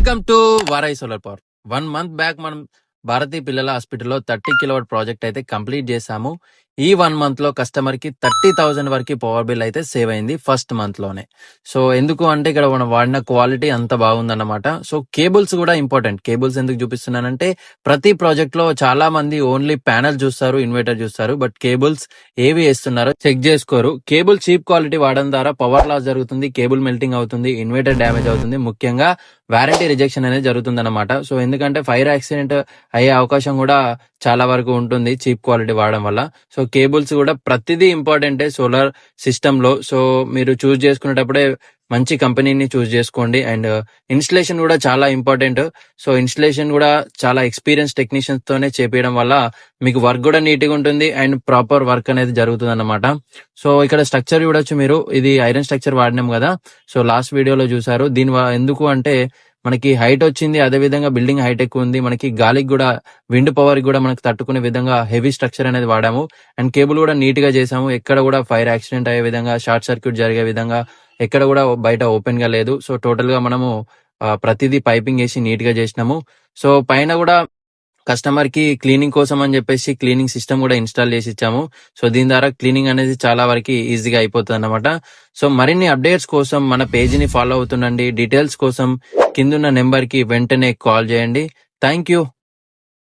Welcome to వారాయి solar power. 1 month back మనం భారతీయ పిల్లల హాస్పిటల్లో 30 కిలోవాట్ ప్రాజెక్ట్ అయితే కంప్లీట్ చేసాము. ఈ 1 మంత్ లో కస్టమర్ కి 30,000 వరకు పవర్ బిల్ అయితే సేవ్ అయింది ఫస్ట్ మంత్ లోనే. సో ఎందుకు అంటే ఇక్కడ మనం వాడిన క్వాలిటీ అంత బాగుందన్నమాట. సో కేబుల్స్ కూడా ఇంపార్టెంట్. కేబుల్స్ ఎందుకు చూపిస్తున్నానంటే ప్రతి ప్రాజెక్ట్ లో చాలా మంది ఓన్లీ ప్యానల్ చూస్తారు, ఇన్వర్టర్ చూస్తారు, బట్ కేబుల్స్ ఏవి వేస్తున్నారో చెక్ చేసుకోరు. కేబుల్ చీప్ క్వాలిటీ వాడడం ద్వారా పవర్ లాస్ జరుగుతుంది, కేబుల్ మెల్టింగ్ అవుతుంది, ఇన్వర్టర్ డ్యామేజ్ అవుతుంది, ముఖ్యంగా వారంటీ రిజెక్షన్ అనేది జరుగుతుంది అనమాట. సో ఎందుకంటే ఫైర్ యాక్సిడెంట్ అయ్యే అవకాశం కూడా చాలా వరకు ఉంటుంది చీప్ క్వాలిటీ వాడడం వల్ల. సో కేబుల్స్ కూడా ప్రతిదీ ఇంపార్టెంటే సోలార్ సిస్టమ్ లో. సో మీరు చూస్ చేసుకునేటప్పుడే మంచి కంపెనీని చూస్ చేసుకోండి. అండ్ ఇన్స్టలేషన్ కూడా చాలా ఇంపార్టెంట్. సో ఇన్స్టలేషన్ కూడా చాలా ఎక్స్పీరియన్స్ టెక్నీషియన్స్ తోనే చేపించడం వల్ల మీకు వర్క్ కూడా నీట్ గా ఉంటుంది అండ్ ప్రాపర్ వర్క్ అనేది జరుగుతుంది అన్నమాట. సో ఇక్కడ స్ట్రక్చర్ చూడొచ్చు మీరు, ఇది ఐరన్ స్ట్రక్చర్ వాడినాం కదా. సో లాస్ట్ వీడియోలో చూసారు. దీని ఎందుకు అంటే మనకి హైట్ వచ్చింది, అదే విధంగా బిల్డింగ్ హైట్ ఎక్కువ ఉంది, మనకి గాలికి కూడా విండ్ పవర్ కూడా మనకి తట్టుకునే విధంగా హెవీ స్ట్రక్చర్ అనేది వాడాము. అండ్ కేబుల్ కూడా నీట్ గా చేసాము. ఎక్కడ కూడా ఫైర్ యాక్సిడెంట్ అయ్యే విధంగా, షార్ట్ సర్క్యూట్ జరిగే విధంగా ఎక్కడ కూడా బయట ఓపెన్ గా లేదు. సో టోటల్ గా మనము ప్రతిదీ పైపింగ్ వేసి నీట్ గా చేసినాము. సో పైన కూడా కస్టమర్ కి క్లీనింగ్ కోసం అని చెప్పేసి క్లీనింగ్ సిస్టమ్ కూడా ఇన్స్టాల్ చేసి ఇచ్చాము. సో దీని ద్వారా క్లీనింగ్ అనేది చాలా వరకు ఈజీగా అయిపోతుంది అనమాట. సో మరిన్ని అప్డేట్స్ కోసం మన పేజీని ఫాలో అవుతుండండి. డీటెయిల్స్ కోసం కిందున్న నెంబర్ కి వెంటనే కాల్ చేయండి. Thank you.